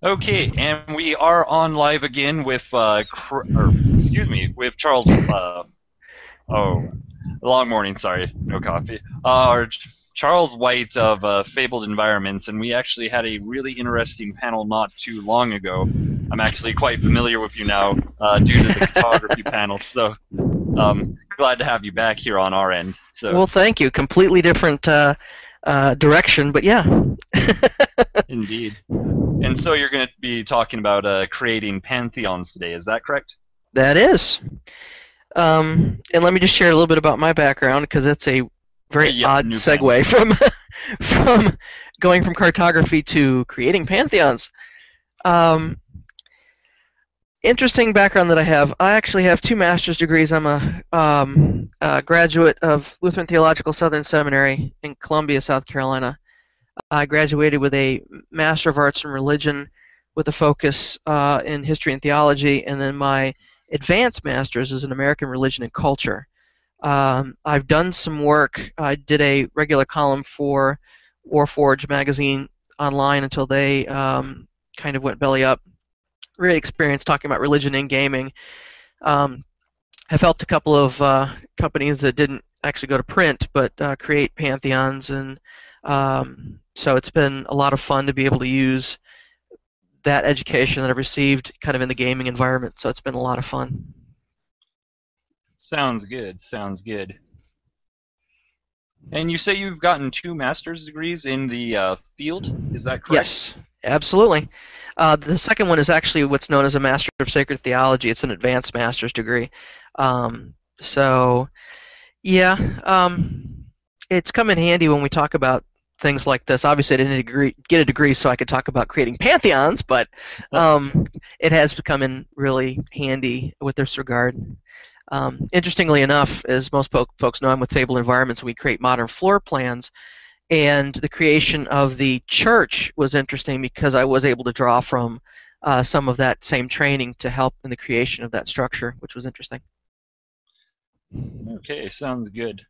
Okay, and we are on live again with with Charles. Oh, long morning. Sorry, no coffee. Charles White of Fabled Environments, and we actually had a really interesting panel not too long ago. I'm actually quite familiar with you now due to the photography panels, so glad to have you back here on our end. So, Well, thank you. Completely different direction, but yeah. indeed. And so you're going to be talking about creating pantheons today. Is that correct? That is. And let me just share a little bit about my background because it's a very Yep, odd new panel. segue from from going from cartography to creating pantheons. Um, Interesting background that I have. I actually have two master's degrees. I'm a graduate of Lutheran Theological Southern Seminary in Columbia, South Carolina. I graduated with a Master of Arts in Religion with a focus in History and Theology, and then my advanced master's is in American Religion and Culture. I've done some work. I did a regular column for Warforged magazine online until they kind of went belly up. Really experienced talking about religion in gaming. I've helped a couple of companies that didn't actually go to print but create pantheons, and so it's been a lot of fun to be able to use that education that I've received kind of in the gaming environment, so it's been a lot of fun. Sounds good. Sounds good. And you say you've gotten two master's degrees in the field. Is that correct? Yes, absolutely. The second one is actually what's known as a Master of Sacred Theology. It's an advanced master's degree. So, yeah, it's come in handy when we talk about things like this. Obviously, I didn't get a degree so I could talk about creating pantheons, but it has become in really handy with this regard. Interestingly enough, as most folks know, I'm with Fabled Environments, and we create modern floor plans. And the creation of the church was interesting because I was able to draw from some of that same training to help in the creation of that structure, which was interesting. Okay, sounds good.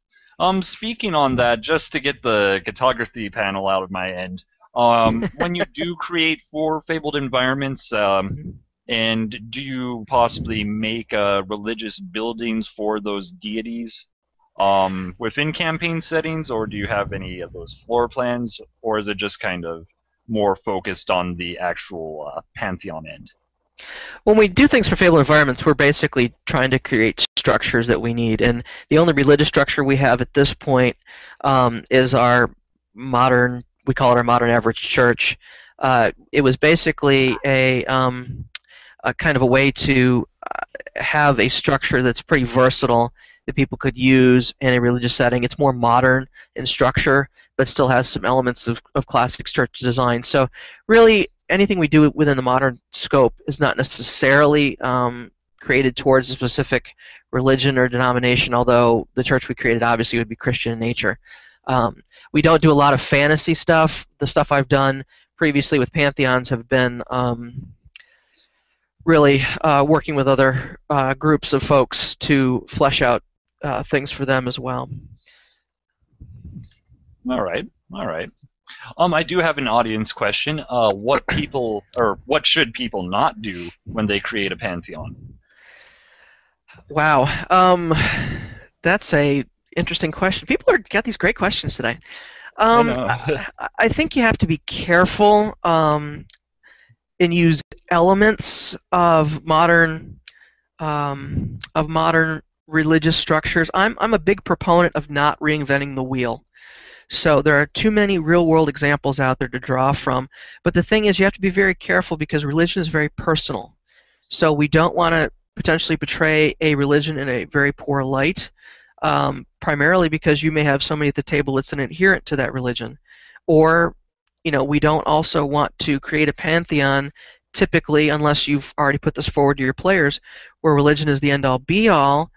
Speaking on that, just to get the photography panel out of my end, when you do create for Fabled Environments, and do you possibly make religious buildings for those deities within campaign settings, or do you have any of those floor plans, or is it just kind of more focused on the actual Pantheon end? When we do things for Fabled Environments, we're basically trying to create structures that we need, and the only religious structure we have at this point is our modern, we call it our modern average church. It was basically a kind of a way to have a structure that's pretty versatile that people could use in a religious setting. It's more modern in structure, but still has some elements of classic church design. So really, anything we do within the modern scope is not necessarily created towards a specific religion or denomination, although the church we created obviously would be Christian in nature. We don't do a lot of fantasy stuff. The stuff I've done previously with pantheons have been really working with other groups of folks to flesh out things for them as well. All right, all right. I do have an audience question. What should people not do when they create a pantheon? Wow, that's a interesting question. People are got these great questions today. I Um, know. I think you have to be careful and use elements of modern religious structures. I'm a big proponent of not reinventing the wheel. So there are too many real-world examples out there to draw from. But the thing is, you have to be very careful because religion is very personal. So we don't want to potentially portray a religion in a very poor light, primarily because you may have somebody at the table that's an adherent to that religion. Or, we don't also want to create a pantheon, typically, unless you've already put this forward to your players, where religion is the end-all be-all,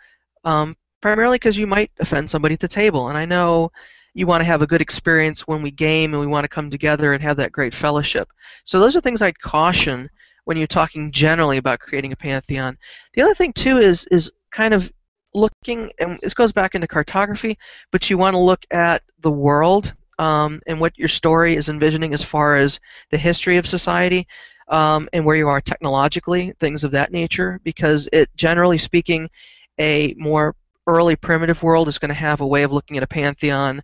primarily because you might offend somebody at the table. And I know you want to have a good experience when we game and we want to come together and have that great fellowship. So those are things I'd caution when you're talking generally about creating a pantheon. The other thing, too, is kind of looking, and this goes back into cartography, but you want to look at the world and what your story is envisioning as far as the history of society. and where you are technologically, things of that nature, because it, generally speaking, a more early primitive world is going to have a way of looking at a pantheon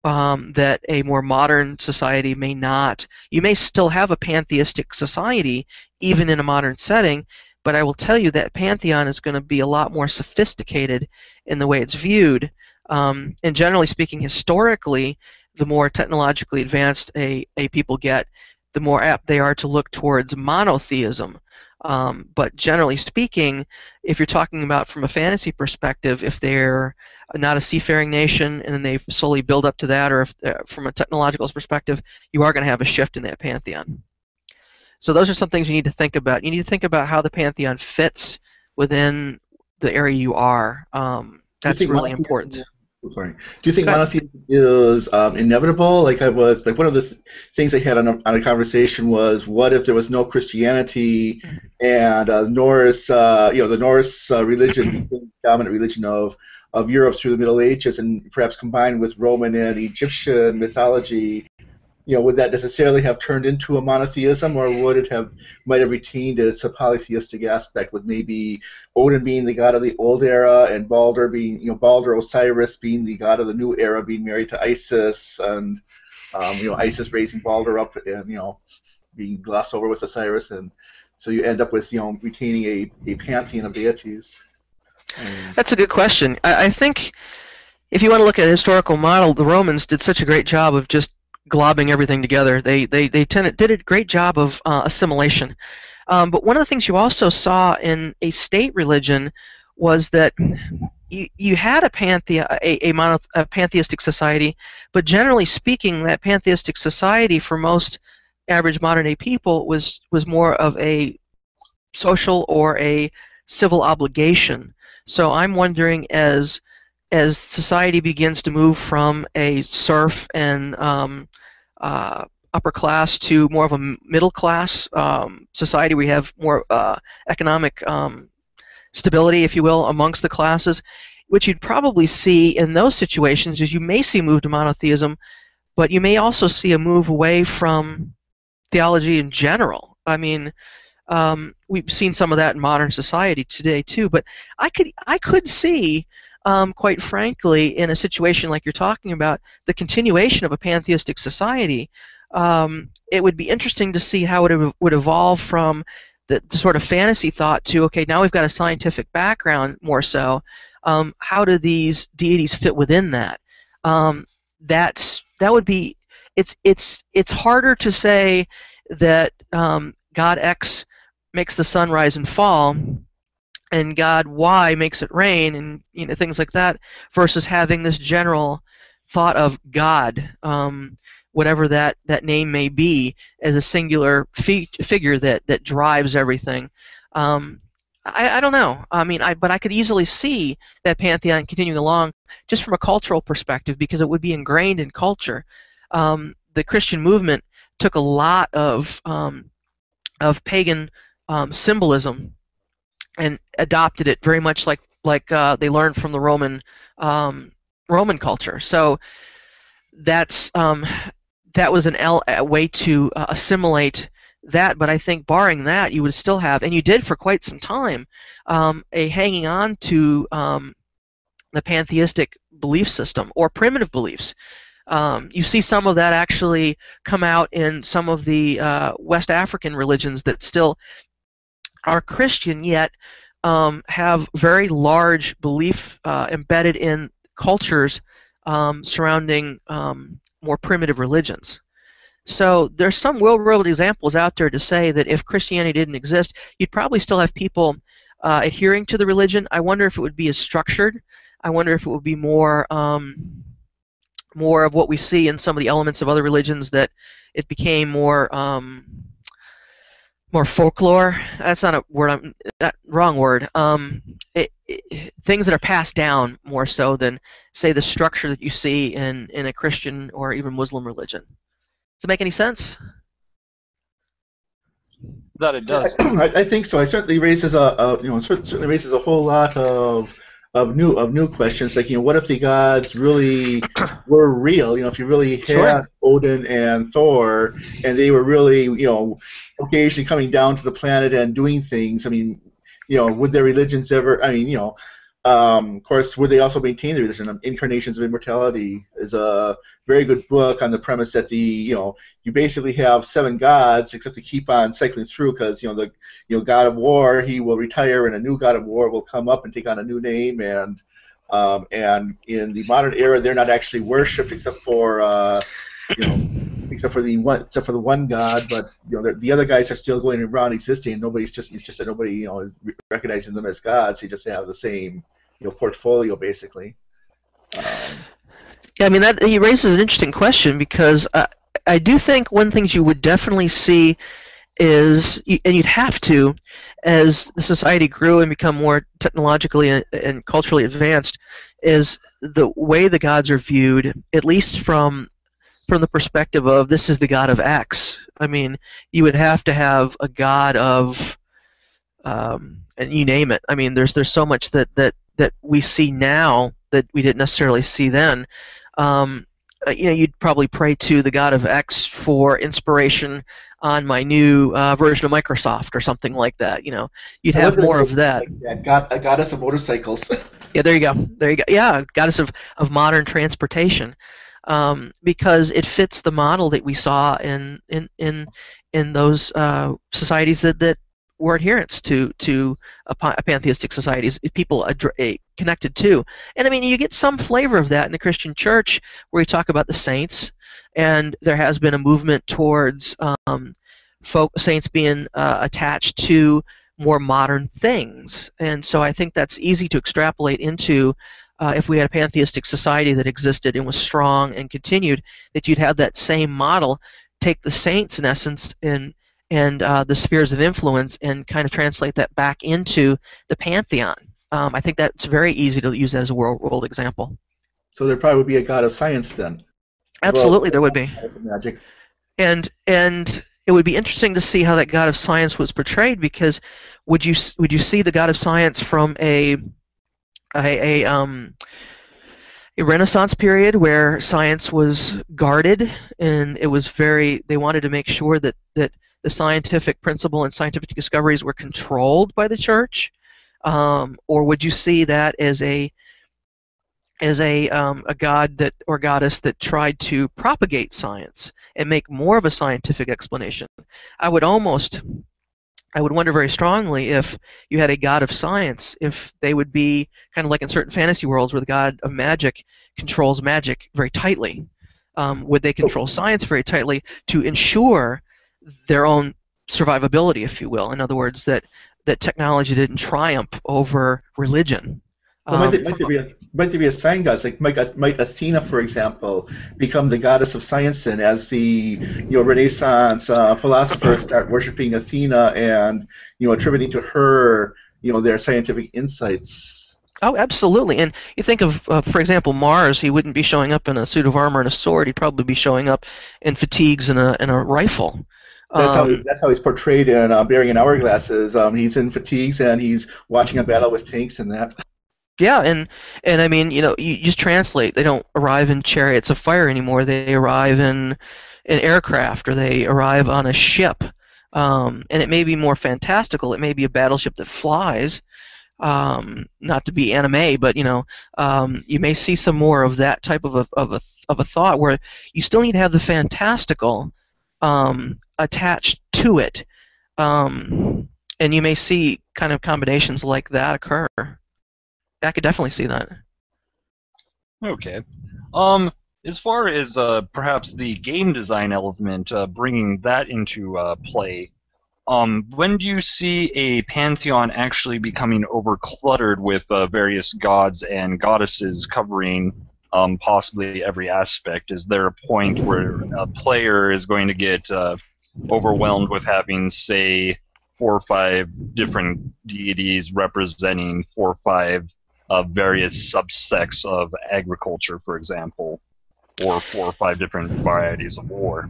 that a more modern society may not. You may still have a pantheistic society, even in a modern setting, but I will tell you that pantheon is going to be a lot more sophisticated in the way it's viewed. And generally speaking, historically, the more technologically advanced a people get, the more apt they are to look towards monotheism. But generally speaking, if you're talking about from a fantasy perspective, if they're not a seafaring nation and then they slowly build up to that, or if from a technological perspective, you are going to have a shift in that pantheon. So those are some things you need to think about. You need to think about how the pantheon fits within the area you are. Do you That's think really monotheism? important. Oh, sorry. Do you think Good. monotheism is inevitable? Like I was like one of the things I had on a conversation was, what if there was no Christianity and Norse, the Norse religion became the dominant religion of Europe through the Middle Ages, and perhaps combined with Roman and Egyptian mythology, would that necessarily have turned into a monotheism, or would it have might have retained its polytheistic aspect, with maybe Odin being the god of the old era and Balder being, Balder Osiris being the god of the new era, being married to Isis, and Isis raising Balder up and being glossed over with Osiris, and so you end up with retaining a pantheon of deities. That's a good question. I think if you want to look at a historical model, the Romans did such a great job of just globbing everything together. They did a great job of assimilation. But one of the things you also saw in a state religion was that you had a pantheistic society, but generally speaking, that pantheistic society for most average modern day people was more of a social or a civil obligation. So I'm wondering, as society begins to move from a serf and upper class to more of a middle class society, we have more economic stability, if you will, amongst the classes. What you'd probably see in those situations is you may see a move to monotheism, but you may also see a move away from theology in general. I mean, we've seen some of that in modern society today too. But I could see, quite frankly, in a situation like you're talking about, the continuation of a pantheistic society. It would be interesting to see how it would evolve from the sort of fantasy thought to, okay, now we've got a scientific background more so. How do these deities fit within that? That would be, it's harder to say that God X makes the sun rise and fall, and God Y makes it rain, and things like that, versus having this general thought of God, whatever that name may be, as a singular figure that drives everything. I don't know. I mean, but I could easily see that pantheon continuing along just from a cultural perspective, because it would be ingrained in culture. The Christian movement took a lot of pagan symbolism and adopted it very much like they learned from the Roman culture. So that was a way to assimilate that. But I think barring that, you would still have, and you did for quite some time, a hanging on to the pantheistic belief system or primitive beliefs. You see some of that actually come out in some of the West African religions that still are Christian, yet have very large belief embedded in cultures surrounding more primitive religions. So there's some real-world examples out there to say that if Christianity didn't exist, you'd probably still have people adhering to the religion. I wonder if it would be as structured. I wonder if it would be more of what we see in some of the elements of other religions, that it became more folklore. That's not a word. Wrong word. Things that are passed down more so than, say, the structure that you see in a Christian or even Muslim religion. Does it make any sense? That it does. I think so. It certainly raises certainly raises a whole lot of of new questions, like, what if the gods really were real? If you really Sure. had Odin and Thor, and they were really, occasionally coming down to the planet and doing things. I mean, would their religions ever? I mean, of course, would they also maintain their religion? Incarnations of Immortality is a very good book on the premise that you basically have seven gods, except to keep on cycling through, because the God of War, he will retire, and a new God of War will come up and take on a new name, and in the modern era, they're not actually worshipped except for you know except for the one God, but the other guys are still going around existing. It's just that nobody is recognizing them as gods. They just have the same portfolio basically. Um, Yeah, I mean that he raises an interesting question because I do think one of the things you would definitely see is, and you'd have to, as the society grew and become more technologically and culturally advanced, is the way the gods are viewed, at least from the perspective of this is the god of X. I mean, you would have to have a god of, and you name it. I mean, there's so much that we see now that we didn't necessarily see then. You'd probably pray to the god of X for inspiration on my new version of Microsoft or something like that. You'd I was have going more to of say that. like that. A goddess of motorcycles. Yeah, there you go. There you go. Yeah, goddess of modern transportation, because it fits the model that we saw in those societies that were adherents to a pantheistic societies, people connected to. And I mean, you get some flavor of that in the Christian church, where we talk about the saints, and there has been a movement towards saints being attached to more modern things. And so I think that's easy to extrapolate into, if we had a pantheistic society that existed and was strong and continued, that you'd have that same model, take the saints in essence and the spheres of influence and kind of translate that back into the pantheon. I think that's very easy to use that as a world example. So there probably would be a god of science then, as well Absolutely, there would be. as magic. And it would be interesting to see how that god of science was portrayed, because would you see the god of science from a Renaissance period where science was guarded, and they wanted to make sure that the scientific principle and scientific discoveries were controlled by the church, or would you see that as a god that or goddess that tried to propagate science and make more of a scientific explanation? I would wonder very strongly if you had a god of science, if they would be kind of like in certain fantasy worlds where the god of magic controls magic very tightly. Would they control science very tightly to ensure their own survivability, if you will? In other words, that technology didn't triumph over religion. Well, might there be a sign gods, like might Athena, for example, become the goddess of science then, as the Renaissance philosophers start worshiping Athena and attributing to her their scientific insights. Oh, absolutely. And you think of, for example, Mars. He wouldn't be showing up in a suit of armor and a sword. He'd probably be showing up in fatigues and a rifle. That's how he's portrayed in Bearing Hourglasses. He's in fatigues and he's watching a battle with tanks and that. Yeah, and I mean, you just translate. They don't arrive in chariots of fire anymore. They arrive in an aircraft, or they arrive on a ship. And it may be more fantastical. It may be a battleship that flies. Not to be anime, but you may see some more of that type of a thought, where you still need to have the fantastical attached to it, and you may see kind of combinations like that occur. I could definitely see that. Okay. As far as perhaps the game design element, bringing that into play, when do you see a pantheon actually becoming overcluttered with various gods and goddesses covering possibly every aspect? Is there a point where a player is going to get overwhelmed with having, say, 4 or 5 different deities representing 4 or 5 various subsects of agriculture, for example, or 4 or 5 different varieties of war?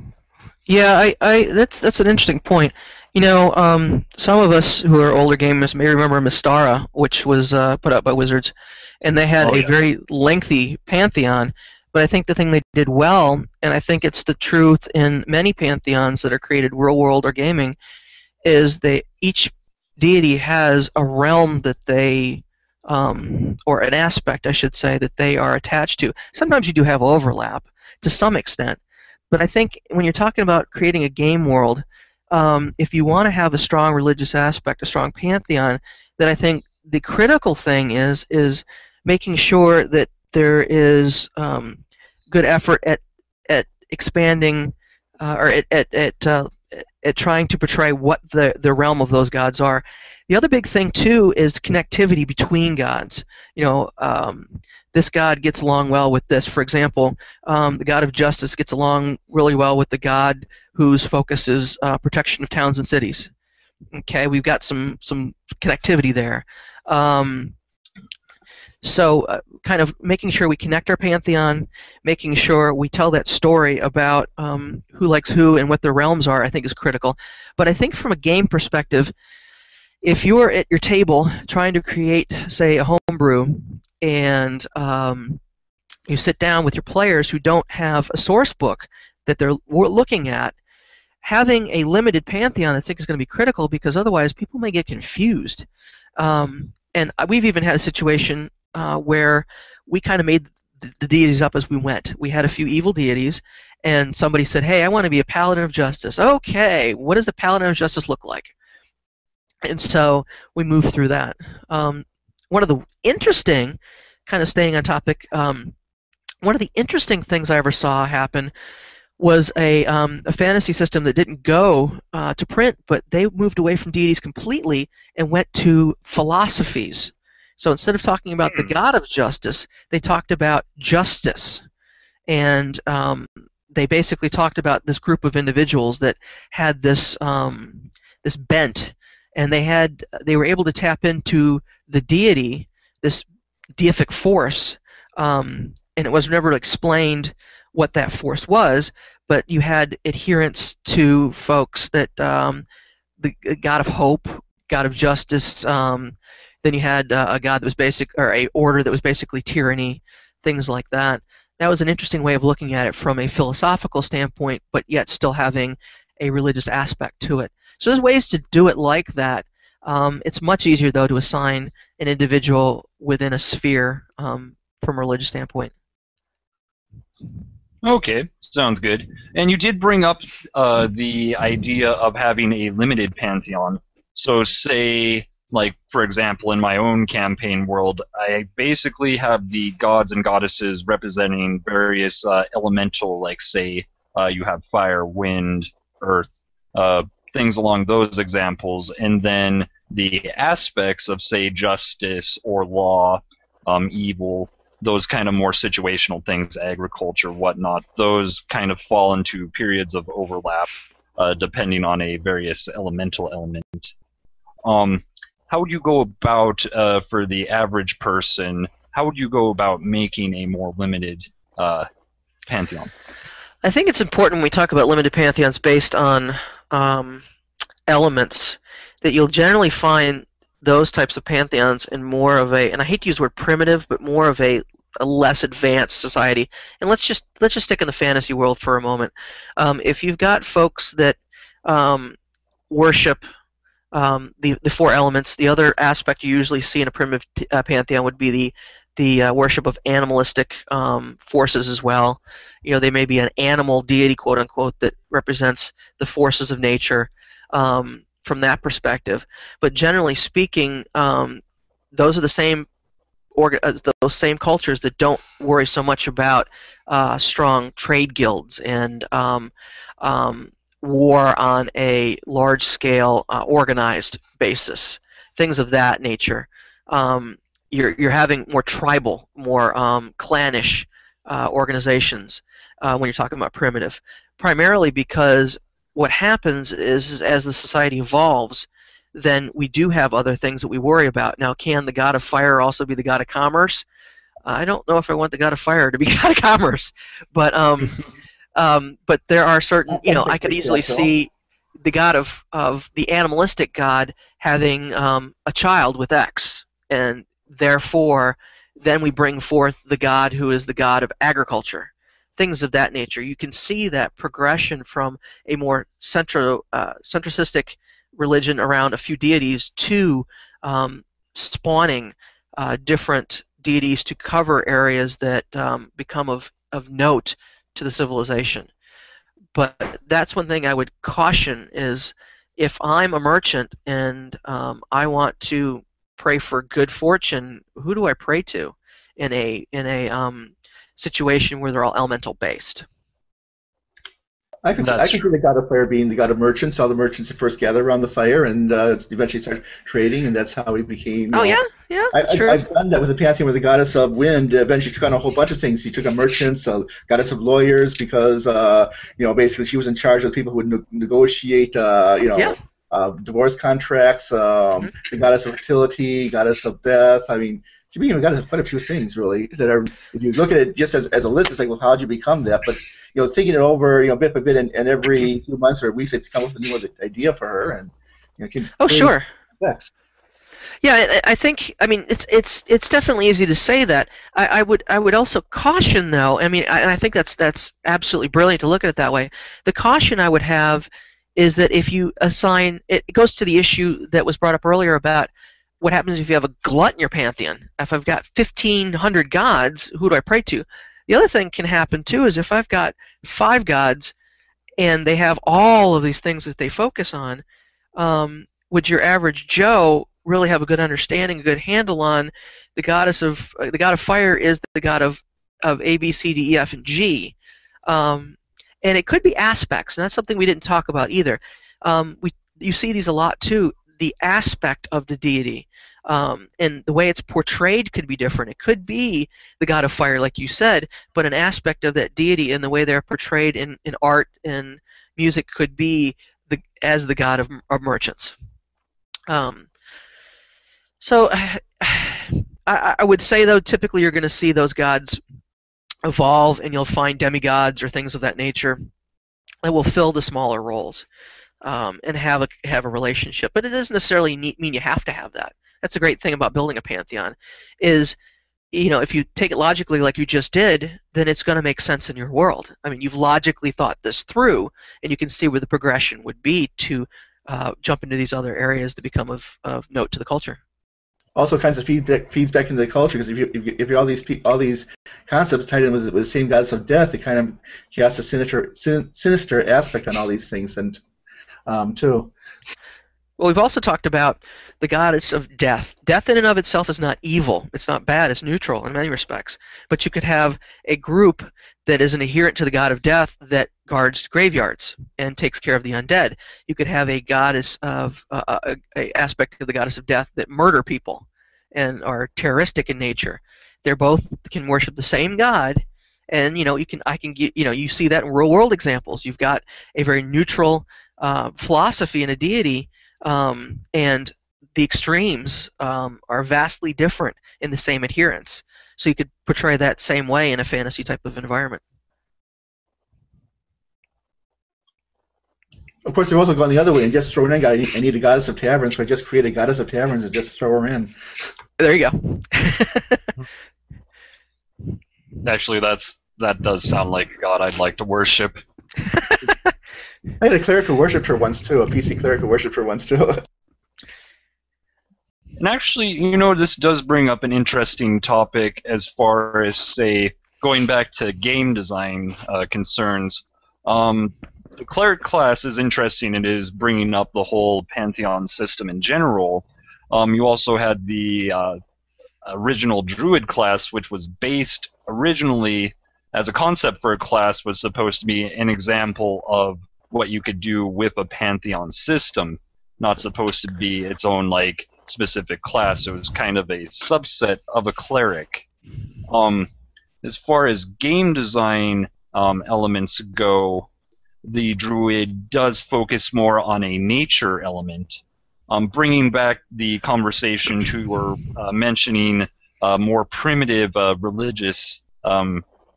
Yeah, that's an interesting point. Some of us who are older gamers may remember Mystara, which was put out by Wizards, and they had Oh a yes. very lengthy pantheon. But I think the thing they did well, and I think it's the truth in many pantheons that are created real world or gaming, is they each deity has a realm that they, or an aspect, I should say, that they are attached to. Sometimes you do have overlap to some extent, but I think when you're talking about creating a game world, if you want to have a strong religious aspect, a strong pantheon, then I think the critical thing is making sure that there is good effort at expanding or at trying to portray what the realm of those gods are. The other big thing too is connectivity between gods. This god gets along well with this. For example, the god of justice gets along really well with the god whose focus is protection of towns and cities. Okay, we've got some connectivity there. So kind of making sure we connect our pantheon, making sure we tell that story about who likes who and what their realms are, I think is critical. But I think from a game perspective, if you're at your table trying to create, say, a homebrew, and you sit down with your players who don't have a source book that they're looking at, having a limited pantheon I think is going to be critical, because otherwise people may get confused. And we've even had a situation where we kind of made the deities up as we went. We had a few evil deities, and somebody said, hey, I want to be a paladin of justice. Okay, what does the paladin of justice look like? And so we moved through that. One of the interesting, kind of staying on topic, one of the interesting things I ever saw happen was a fantasy system that didn't go to print, but they moved away from deities completely and went to philosophies. So instead of talking about the god of justice, they talked about justice. And they basically talked about this group of individuals that had this bent, and they were able to tap into the deity, this deific force, and it was never explained what that force was, but you had adherents to folks that the god of hope, god of justice. Then you had a god that was a order that was basically tyranny, things like that. That was an interesting way of looking at it from a philosophical standpoint, but yet still having a religious aspect to it. So there's ways to do it like that. It's much easier, though, to assign an individual within a sphere from a religious standpoint. Okay, sounds good. And you did bring up the idea of having a limited pantheon. So say, like, for example, in my own campaign world, I basically have the gods and goddesses representing various elemental, like, say, you have fire, wind, earth, things along those examples, and then the aspects of, say, justice or law, evil, those kind of more situational things, agriculture, whatnot, those kind of fall into periods of overlap depending on a various elemental element. How would you go about, for the average person, how would you go about making a more limited pantheon? I think it's important when we talk about limited pantheons based on elements that you'll generally find those types of pantheons in more of a, and I hate to use the word primitive, but more of a less advanced society. And let's just stick in the fantasy world for a moment. If you've got folks that worship the four elements, the other aspect you usually see in a primitive pantheon would be the worship of animalistic forces as well. They may be an animal deity, quote unquote, that represents the forces of nature from that perspective. But generally speaking, those are the same those same cultures that don't worry so much about strong trade guilds and war on a large-scale organized basis, things of that nature. You're having more tribal, more clannish organizations when you're talking about primitive, primarily because what happens is as the society evolves, then we do have other things that we worry about. Now, can the god of fire also be the god of commerce? I don't know if I want the god of fire to be god of commerce, but there are certain, I could easily see the god of the animalistic god having a child with X, and therefore then we bring forth the god who is the god of agriculture, things of that nature. You can see that progression from a more centricistic religion around a few deities to spawning different deities to cover areas that become of note to the civilization. But that's one thing I would caution is if I'm a merchant and I want to pray for good fortune, who do I pray to in a situation where they're all elemental based? I can see the god of fire being the god of merchants. All the merchants that first gather around the fire and eventually start trading, and that's how we became. Oh yeah, sure. I've done that with the Pantheon, with the goddess of wind. Eventually took on a whole bunch of things. She took on merchants, goddess of lawyers, because basically she was in charge of the people who would negotiate divorce contracts. The goddess of fertility, goddess of death. I mean, she became a goddess of quite a few things, really. That are, if you look at it just as a list, it's like, well, how did you become that? But thinking it over, bit by bit, and every few months or weeks, to come up with a new idea for her, and sure. Yes. Yeah, I think, I mean, it's definitely easy to say that. I would also caution, though. I mean, I think that's absolutely brilliant to look at it that way. The caution I would have is that if you assign, it goes to the issue that was brought up earlier about what happens if you have a glut in your pantheon. If I've got 1,500 gods, who do I pray to? The other thing can happen too is if I've got 5 gods and they have all of these things that they focus on, would your average Joe really have a good understanding, a good handle on the god of fire is the god of A, B, C, D, E, F, and G, and it could be aspects, and that's something we didn't talk about either. You see these a lot too. The aspect of the deity. And the way it's portrayed could be different. It could be the god of fire, like you said, but an aspect of that deity and the way they're portrayed in art and music could be as the god of merchants. So I would say, though, typically you're going to see those gods evolve, and you'll find demigods or things of that nature that will fill the smaller roles and have a relationship. But it doesn't necessarily mean you have to have that. That's a great thing about building a pantheon, is if you take it logically like you just did, then it's going to make sense in your world. I mean, you've logically thought this through, and you can see where the progression would be to jump into these other areas that become of note to the culture. Also, kinds of feeds back into the culture, because if you all these concepts tied in with the same goddess of death, it kind of casts a sinister aspect on all these things, and too. Well, we've also talked about the goddess of death. Death in and of itself is not evil. It's not bad. It's neutral in many respects. But you could have a group that is an adherent to the god of death that guards graveyards and takes care of the undead. You could have a goddess of a aspect of the goddess of death that murder people and are terroristic in nature. They're both can worship the same god, and you see that in real world examples. You've got a very neutral philosophy in a deity. And the extremes are vastly different in the same adherence. So you could portray that same way in a fantasy type of environment. Of course, they're also going the other way and just throw in, I need a goddess of taverns, so I just create a goddess of taverns and just throw her in. There you go. Actually, that does sound like a god I'd like to worship. I had a cleric who worshipped her once too. A PC cleric who worshipped her once too. And actually, this does bring up an interesting topic as far as, say, going back to game design concerns. The cleric class is interesting. It is bringing up the whole Pantheon system in general. You also had the original druid class, which was based originally as a concept for a class, was supposed to be an example of what you could do with a Pantheon system, not supposed to be its own specific class. It was kind of a subset of a cleric. As far as game design elements go, the druid does focus more on a nature element. Bringing back the conversation to mentioning more primitive religious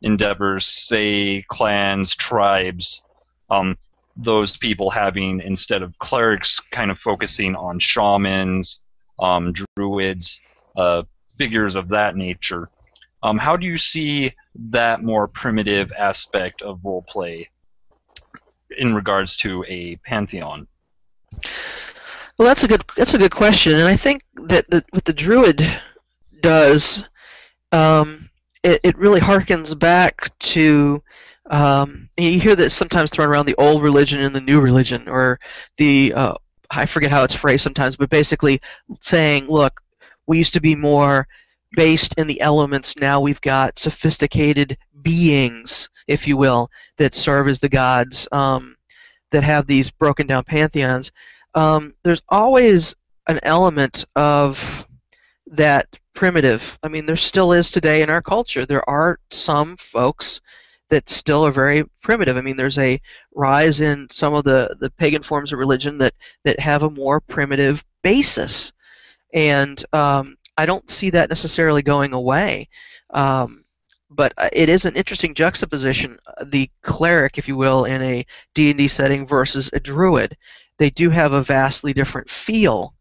endeavors, say clans, tribes. those people having, instead of clerics, kind of focusing on shamans, druids, figures of that nature. How do you see that more primitive aspect of roleplay in regards to a pantheon? Well, that's a good question, and I think that what the druid does, it really harkens back to. You hear that sometimes thrown around, the old religion and the new religion, or the I forget how it's phrased sometimes, but basically saying, look, we used to be more based in the elements. Now we've got sophisticated beings, if you will, that serve as the gods, that have these broken down pantheons. There's always an element of that primitive. I mean, there still is today in our culture. There are some folks that still are very primitive. I mean, there's a rise in some of the pagan forms of religion that have a more primitive basis. And I don't see that necessarily going away. But it is an interesting juxtaposition, the cleric, if you will, in a D&D setting versus a druid. They do have a vastly different feel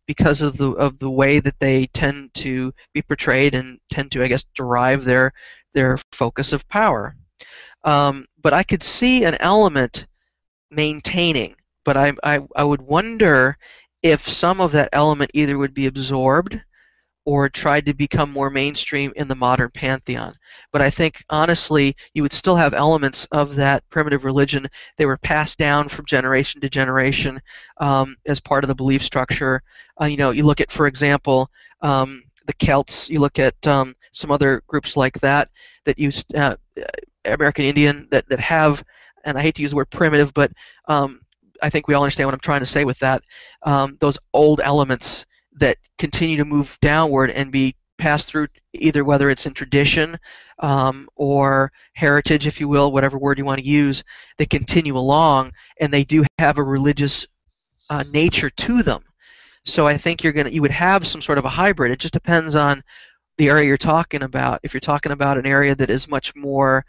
because of the way that they tend to be portrayed and tend to, I guess, derive their focus of power. But I could see an element maintaining, but I would wonder if some of that element either would be absorbed or tried to become more mainstream in the modern pantheon. But I think, honestly, you would still have elements of that primitive religion. They were passed down from generation to generation as part of the belief structure. You look at, for example, the Celts. You look at some other groups like that use American Indian that have, and I hate to use the word primitive, but I think we all understand what I'm trying to say with that. Those old elements that continue to move downward and be passed through, either whether it's in tradition or heritage, if you will, whatever word you want to use, they continue along, and they do have a religious nature to them. So I think you would have some sort of a hybrid. It just depends on the area you're talking about. If you're talking about an area that is much more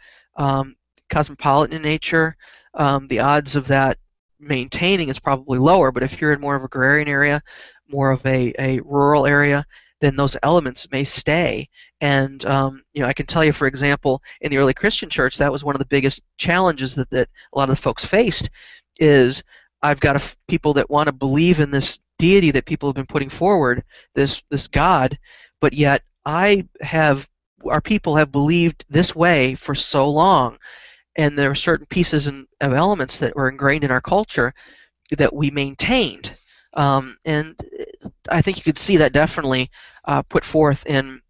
cosmopolitan in nature, the odds of that maintaining is probably lower. But if you're in more of a agrarian area, more of a rural area, then those elements may stay. And I can tell you, for example, in the early Christian church, that was one of the biggest challenges that a lot of the folks faced. Is I've got people that want to believe in this deity that people have been putting forward, this God, but yet our people have believed this way for so long, and there are certain pieces of elements that were ingrained in our culture that we maintained. And I think you could see that definitely put forth in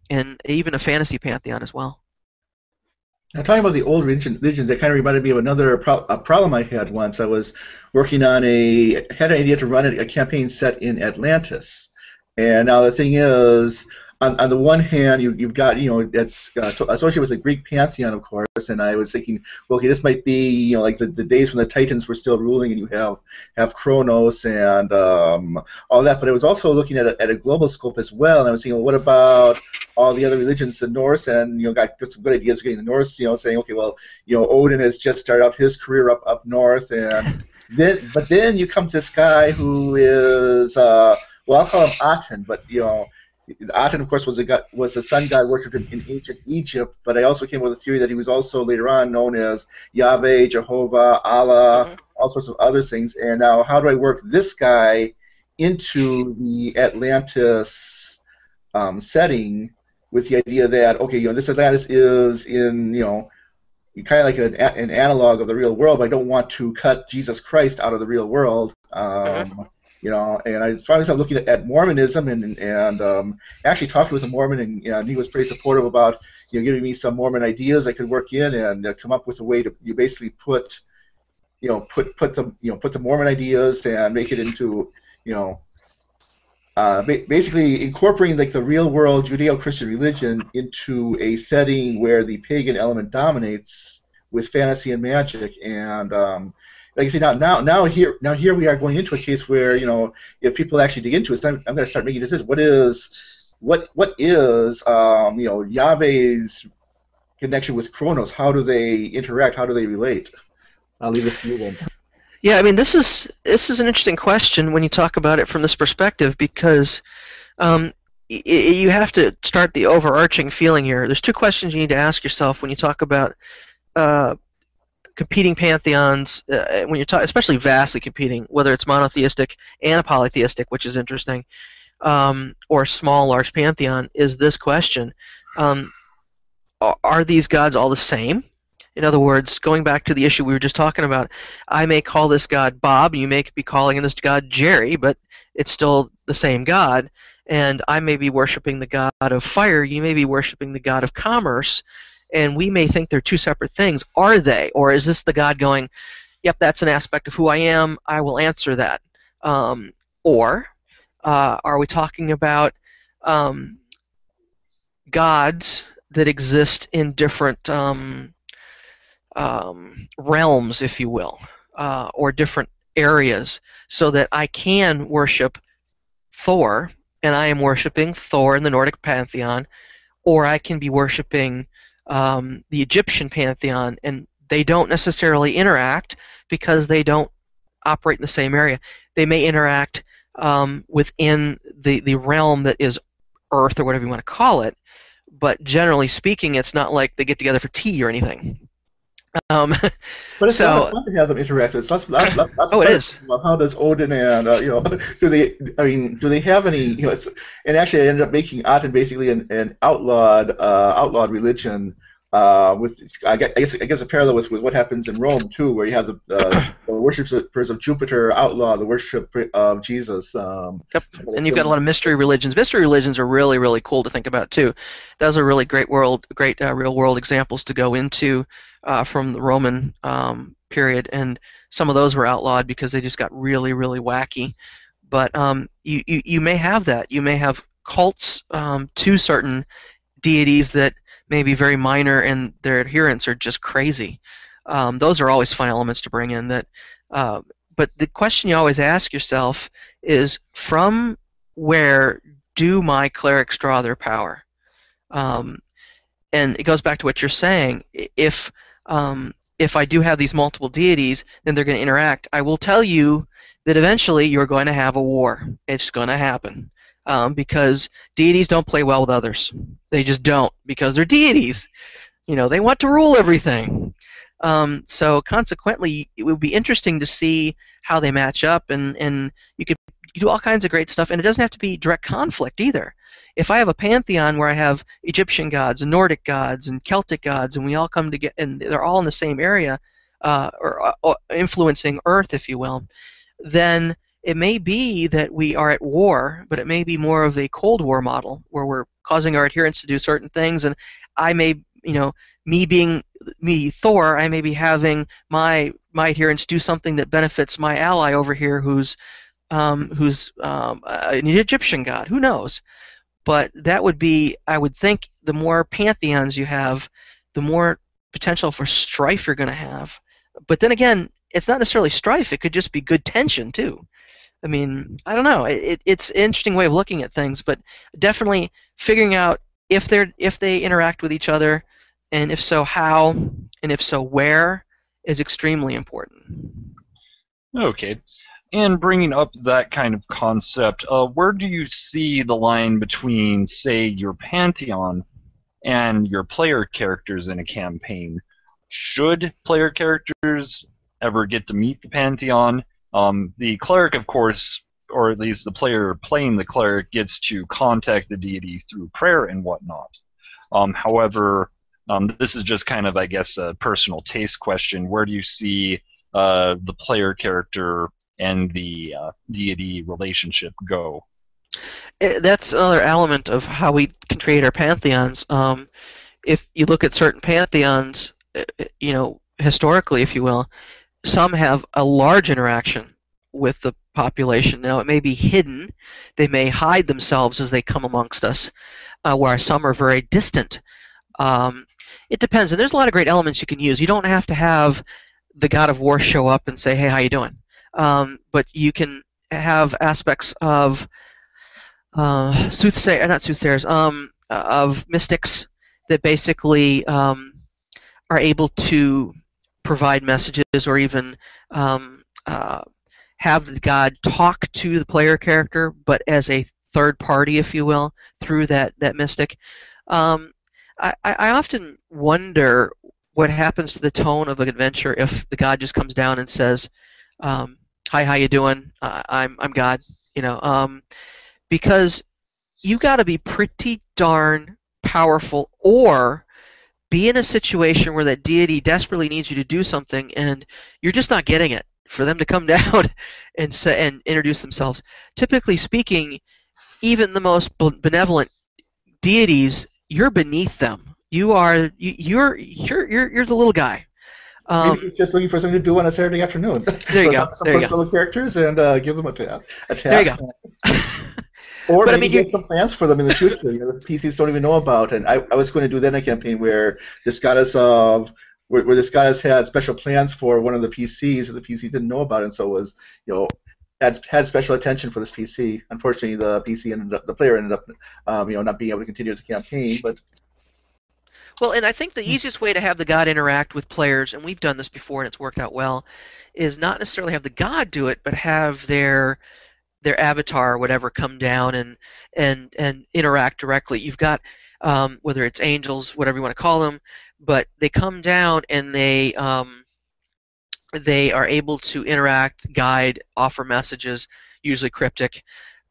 even a fantasy pantheon as well. Now, talking about the old religions, that kind of reminded me of another problem I had once. I was working on had an idea to run a campaign set in Atlantis. And now the thing is, on the one hand, you've got, that's associated with the Greek pantheon, of course, and I was thinking, well, okay, this might be, like the days when the Titans were still ruling, and you have Kronos and all that. But I was also looking at a global scope as well, and I was thinking, well, what about all the other religions, the Norse, and got some good ideas for getting the Norse, saying, okay, well, Odin has just started out his career up north, and then you come to this guy who is, well, I'll call him Aten, but Aten, of course, was the sun god worshipped in ancient Egypt, but I also came up with a theory that he was also later on known as Yahweh, Jehovah, Allah, all sorts of other things. And now, how do I work this guy into the Atlantis setting with the idea that, okay, this Atlantis is in, kind of like an analog of the real world, but I don't want to cut Jesus Christ out of the real world. And I finally started looking at Mormonism and actually talked with a Mormon, and he was pretty supportive about giving me some Mormon ideas I could work in and come up with a way to basically put the Mormon ideas and make it into basically incorporating like the real world Judeo-Christian religion into a setting where the pagan element dominates with fantasy and magic. And like I say, now here we are going into a case where if people actually dig into it, I'm going to start making decisions. What is Yahweh's connection with Kronos? How do they interact? How do they relate? I'll leave this to you then. Yeah, I mean, this is an interesting question when you talk about it from this perspective because um, you have to start the overarching feeling here. There's two questions you need to ask yourself when you talk about uh, competing pantheons. When you're especially vastly competing, whether it's monotheistic and polytheistic, which is interesting, or small, large pantheon, is this question: um, are these gods all the same? In other words, going back to the issue we were just talking about, I may call this god Bob, you may be calling this god Jerry, but it's still the same god. And I may be worshiping the god of fire, you may be worshiping the god of commerce, and we may think they're two separate things. Are they? Or is this the god going, yep, that's an aspect of who I am, I will answer that? Or are we talking about gods that exist in different realms, if you will, or different areas, so that I can worship Thor, and I am worshiping Thor in the Nordic pantheon, or I can be worshiping the Egyptian pantheon, and they don't necessarily interact because they don't operate in the same area. They may interact within the realm that is Earth, or whatever you want to call it, but generally speaking, it's not like they get together for tea or anything. Um, But it's not so, fun to have them interact. It's lots oh, of it fun. is. Well, how does Odin and do they? I mean, do they have any? It's and actually I ended up making Aten basically an outlawed religion. With I guess a parallel with what happens in Rome too, where you have the worshippers of Jupiter outlaw the worship of Jesus. Yep. Sort of And you've got a lot similar. of mystery religions. Mystery religions are really, really cool to think about too. Those are really great real world examples to go into from the Roman period, and some of those were outlawed because they just got really, really wacky. But you may have that. You may have cults to certain deities that may be very minor, and their adherents are just crazy. Those are always fun elements to bring in. But the question you always ask yourself is, from where do my clerics draw their power? Um, and it goes back to what you're saying. If I do have these multiple deities, then they're going to interact. I will tell you that eventually you're going to have a war. It's going to happen. Because deities don't play well with others. They just don't, because they're deities. They want to rule everything. So consequently, it would be interesting to see how they match up, and you do all kinds of great stuff, and it doesn't have to be direct conflict either. If I have a pantheon where I have Egyptian gods and Nordic gods and Celtic gods, and we all come together, and they're all in the same area, or influencing Earth, if you will, then it may be that we are at war, but it may be more of a Cold War model where we're causing our adherents to do certain things, and I may, me being me, Thor, I may be having my adherents do something that benefits my ally over here, who's an Egyptian god. Who knows? But that would be, I would think, the more pantheons you have, the more potential for strife you're going to have. But then again, it's not necessarily strife. It could just be good tension too. I mean, I don't know. It's an interesting way of looking at things, but definitely figuring out if they interact with each other, and if so, how, and if so, where, is extremely important. Okay. And bringing up that kind of concept, where do you see the line between, say, your Pantheon and your player characters in a campaign? Should player characters ever get to meet the Pantheon? The cleric, of course, or at least the player playing the cleric, gets to contact the deity through prayer and whatnot. However, this is just kind of, I guess, a personal taste question. Where do you see the player character and the deity relationship go? That's another element of how we can create our pantheons. If you look at certain pantheons, historically, if you will, some have a large interaction with the population. Now, it may be hidden. They may hide themselves as they come amongst us, where some are very distant. It depends, and there's a lot of great elements you can use. You don't have to have the god of war show up and say, hey, how you doing? But you can have aspects of of mystics that basically are able to provide messages or even have the god talk to the player character, but as a third party, if you will, through that mystic. I often wonder what happens to the tone of an adventure if the god just comes down and says, "Hi, how you doing? I'm God," because you got to be pretty darn powerful, or be in a situation where that deity desperately needs you to do something, and you're just not getting it. For them to come down and introduce themselves. Typically speaking, even the most benevolent deities, you're beneath them. You're the little guy. Maybe he's just looking for something to do on a Saturday afternoon. There you So go. talk to some first level characters and give them a task. There you go. Or But, maybe get some plans for them in the future that the PCs don't even know about. And I was going to do that in a campaign where this goddess of where this goddess had special plans for one of the PCs that the PC didn't know about, and so was had special attention for this PC. Unfortunately, the player ended up not being able to continue the campaign. But well, and I think the easiest way to have the god interact with players, and we've done this before and it's worked out well, is not necessarily have the god do it, but have their avatar or whatever come down and interact directly. You've got whether it's angels, whatever you want to call them, but they come down and they are able to interact, guide, offer messages, usually cryptic,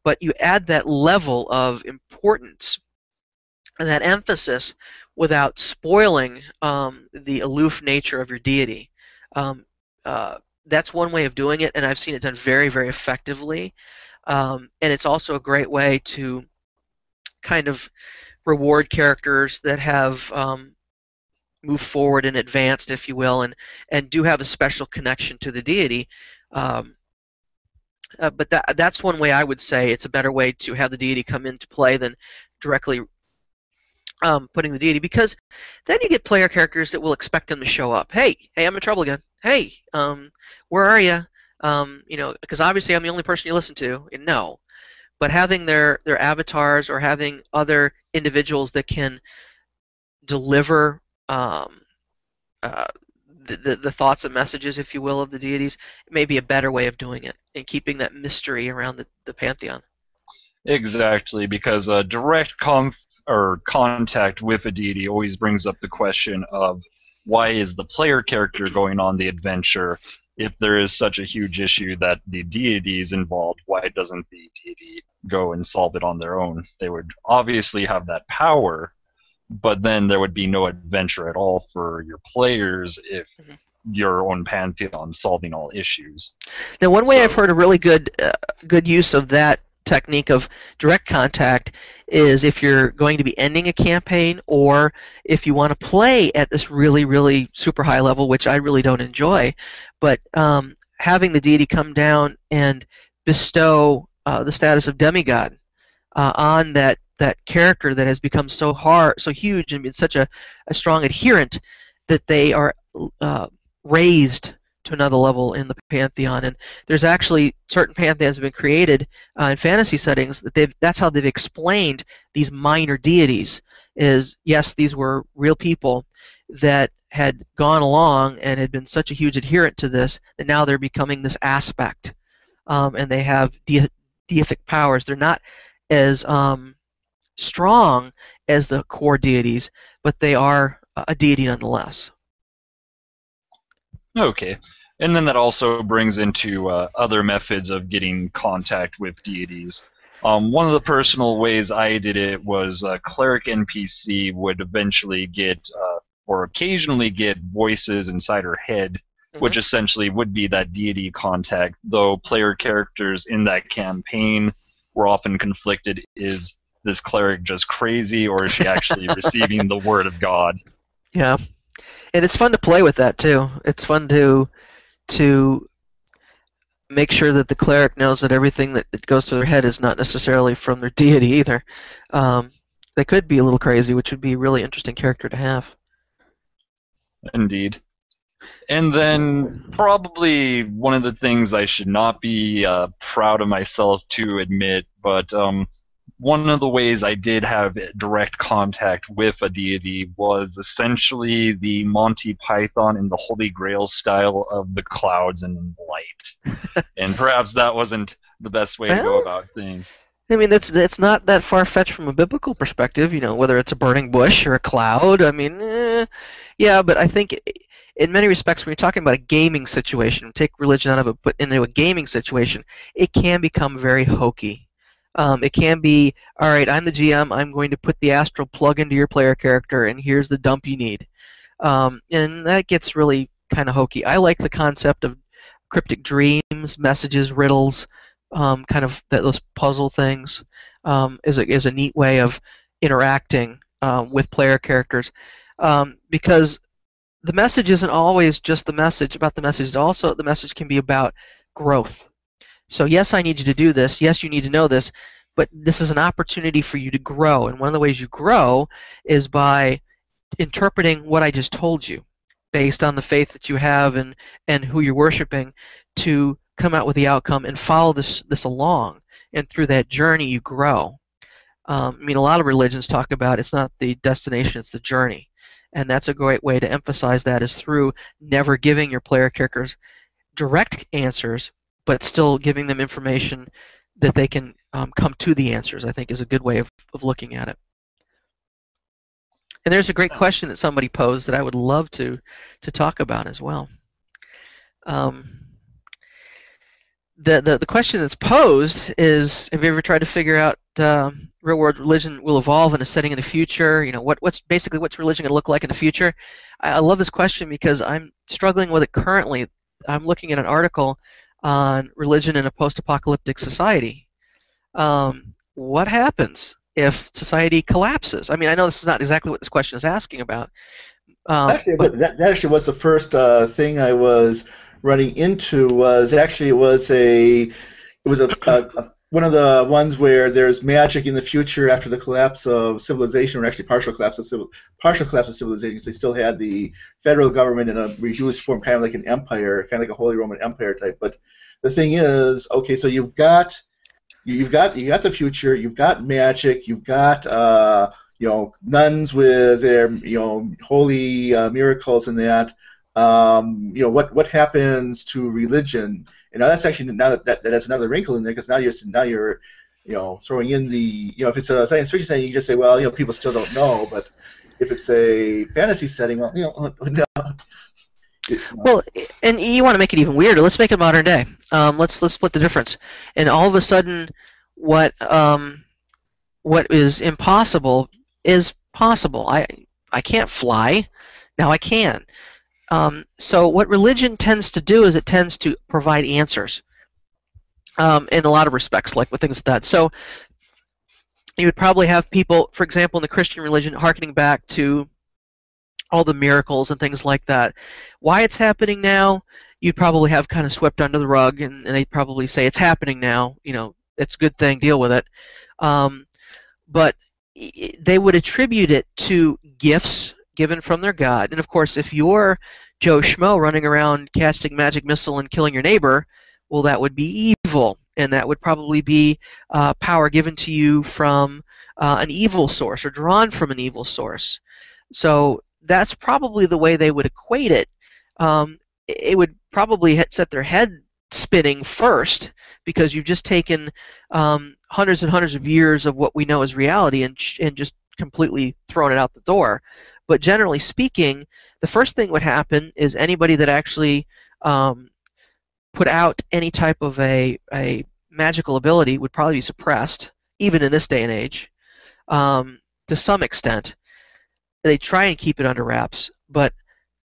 but you add that level of importance and that emphasis without spoiling the aloof nature of your deity. That's one way of doing it, and I've seen it done very, very effectively. And it's also a great way to kind of reward characters that have moved forward and advanced, if you will, and do have a special connection to the deity. But that's one way I would say it's a better way to have the deity come into play than directly putting the deity, because then you get player characters that will expect them to show up. Hey, I'm in trouble again. Hey, where are you? Because obviously I'm the only person you listen to. And no, but having their avatars or having other individuals that can deliver the thoughts and messages, if you will, of the deities, may be a better way of doing it and keeping that mystery around the Pantheon. Exactly, because direct contact with a deity always brings up the question of why is the player character going on the adventure? If there is such a huge issue that the deity is involved, why doesn't the deity go and solve it on their own? They would obviously have that power, but then there would be no adventure at all for your players if your own Pantheon solving all issues. Now, one way I've heard a really good use of that technique of direct contact is if you're going to be ending a campaign, or if you want to play at this really, really super high level, which I really don't enjoy, but having the deity come down and bestow the status of demigod on that character that has become so huge, and been such a strong adherent that they are raised to another level in the Pantheon. And there's actually certain Pantheons have been created in fantasy settings that's how they've explained these minor deities. Is yes, these were real people that had gone along and had been such a huge adherent to this that now they're becoming this aspect, and they have deific powers. They're not as strong as the core deities, but they are a deity nonetheless. Okay. And then that also brings into other methods of getting contact with deities. One of the personal ways I did it was a cleric NPC would eventually get, or occasionally get, voices inside her head, which essentially would be that deity contact, though player characters in that campaign were often conflicted. Is this cleric just crazy, or is she actually receiving the word of God? Yeah. And it's fun to play with that too. It's fun to make sure that the cleric knows that everything that goes through their head is not necessarily from their deity either. They could be a little crazy, which would be a really interesting character to have. Indeed. And then probably one of the things I should not be proud of myself to admit, but one of the ways I did have direct contact with a deity was essentially the Monty Python and the Holy Grail style of the clouds and light. And perhaps that wasn't the best way to go Well, about things. I mean, it's not that far-fetched from a biblical perspective, whether it's a burning bush or a cloud. I mean, yeah, but I think in many respects, when you're talking about a gaming situation, take religion out of it, but into a gaming situation, it can become very hokey. It can be, all right, I'm the GM, I'm going to put the astral plug into your player character, and here's the dump you need. And that gets really kind of hokey. I like the concept of cryptic dreams, messages, riddles, kind of those puzzle things is a neat way of interacting with player characters, because the message isn't always just the message about the message. Also, the message can be about growth. So yes, I need you to do this. Yes, you need to know this, but this is an opportunity for you to grow. And one of the ways you grow is by interpreting what I just told you, based on the faith that you have and who you're worshiping, to come out with the outcome and follow this along. And through that journey, you grow. I mean, a lot of religions talk about it's not the destination, it's the journey. And that's a great way to emphasize that, is through never giving your player characters direct answers, but still giving them information that they can come to the answers, I think is a good way of looking at it. And there's a great question that somebody posed that I would love to talk about as well. The question that's posed is, have you ever tried to figure out real world religion will evolve in a setting in the future? What's religion going to look like in the future? I love this question because I'm struggling with it currently. I'm looking at an article on religion in a post-apocalyptic society. What happens if society collapses? I mean, I know this is not exactly what this question is asking about. But that actually was the first thing I was running into. Was actually it was one of the ones where there's magic in the future after the collapse of civilization, or actually partial collapse of civilization. Because they still had the federal government in a reduced form, kind of like an empire, kind of like a Holy Roman Empire type. But the thing is, okay, so you've got the future, you've got magic, you've got nuns with their holy miracles and that. What happens to religion? That's actually that's another wrinkle in there, because now you're throwing in the if it's a science fiction setting, you can just say, well, people still don't know. But if it's a fantasy setting, well, no. Well, and you want to make it even weirder. Let's make it modern day. Let's split the difference. And all of a sudden, what is impossible is possible. I can't fly. Now I can. So what religion tends to do is it tends to provide answers in a lot of respects, like with things like that. So you would probably have people, for example, in the Christian religion, hearkening back to all the miracles and things like that. Why it's happening now, you'd probably have kind of swept under the rug, and they'd probably say it's happening now. It's a good thing, deal with it. But they would attribute it to gifts given from their God. And of course, if you're Joe Schmo running around casting magic missile and killing your neighbor, well, that would be evil, and that would probably be power given to you from an evil source, or drawn from an evil source. So that's probably the way they would equate it. It would probably set their head spinning first, because you've just taken hundreds and hundreds of years of what we know as reality and just completely thrown it out the door. But generally speaking, the first thing would happen is anybody that actually put out any type of a magical ability would probably be suppressed, even in this day and age, to some extent. They try and keep it under wraps, but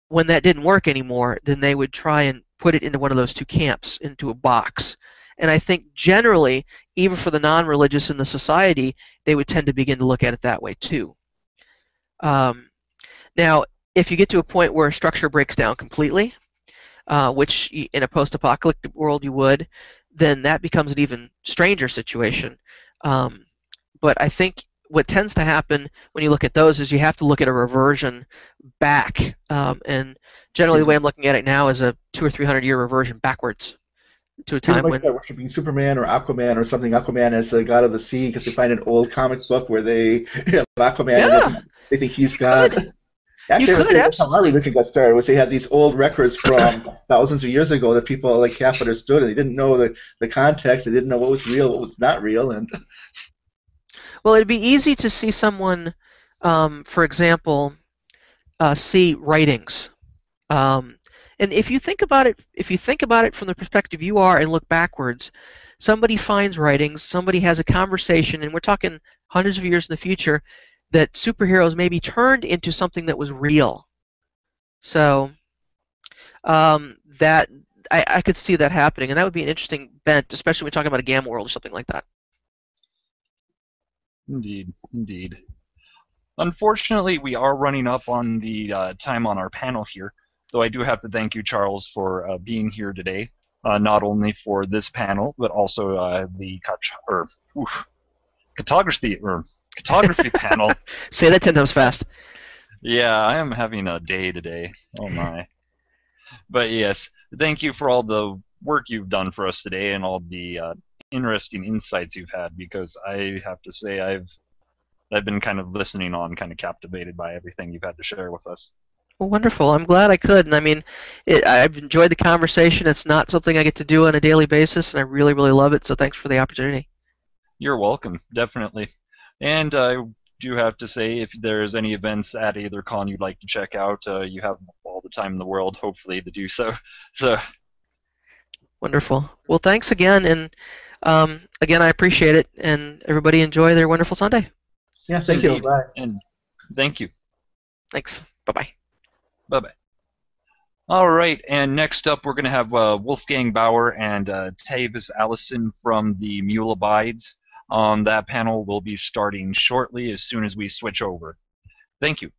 when that didn't work anymore, then they would try and put it into one of those two camps, into a box. And I think generally, even for the non-religious in the society, they would tend to begin to look at it that way too. Now, if you get to a point where structure breaks down completely, which in a post-apocalyptic world you would, then that becomes an even stranger situation. But I think what tends to happen when you look at those is you have to look at a reversion back. And generally the way I'm looking at it now is a 200 or 300 year reversion backwards. to a People time might when. start worshiping Superman or Aquaman or something. Aquaman as the god of the sea because they find an old comic book where they have Aquaman and Yeah, they think he's you God. could. You Actually, I would could say that's how my absolutely. religion got started. Was they had these old records from thousands of years ago that people like half understood, and they didn't know the context. They didn't know what was real, what was not real, and Well, it'd be easy to see someone, for example, see writings. Um, and if you think about it from the perspective you are and look backwards, somebody finds writings, somebody has a conversation, and we're talking hundreds of years in the future, that superheroes may be turned into something that was real. So that I could see that happening, and that would be an interesting bent, especially when we're talking about a gamma world or something like that. Indeed, indeed. Unfortunately, we are running up on the time on our panel here, though I do have to thank you, Charles, for being here today, not only for this panel, but also the cartography panel. Say that 10 times fast. Yeah, I am having a day today. Oh my. But yes, thank you for all the work you've done for us today and all the interesting insights you've had, because I have to say I've been kind of listening on, kind of captivated by everything you've had to share with us. Well, wonderful. I'm glad I could. And I mean, I've enjoyed the conversation. It's not something I get to do on a daily basis, and I really, really love it. So thanks for the opportunity. You're welcome, definitely. And I do have to say, if there's any events at AetherCon you'd like to check out, you have all the time in the world, hopefully, to do so. So, Wonderful. Well, thanks again. And again, I appreciate it. And everybody enjoy their wonderful Sunday. yeah, thank you. indeed. Bye. And thank you. Thanks. Bye-bye. Bye bye. All right, and next up we're going to have Wolfgang Bauer and Tavis Allison from the Mule Abides. That panel will be starting shortly as soon as we switch over. Thank you.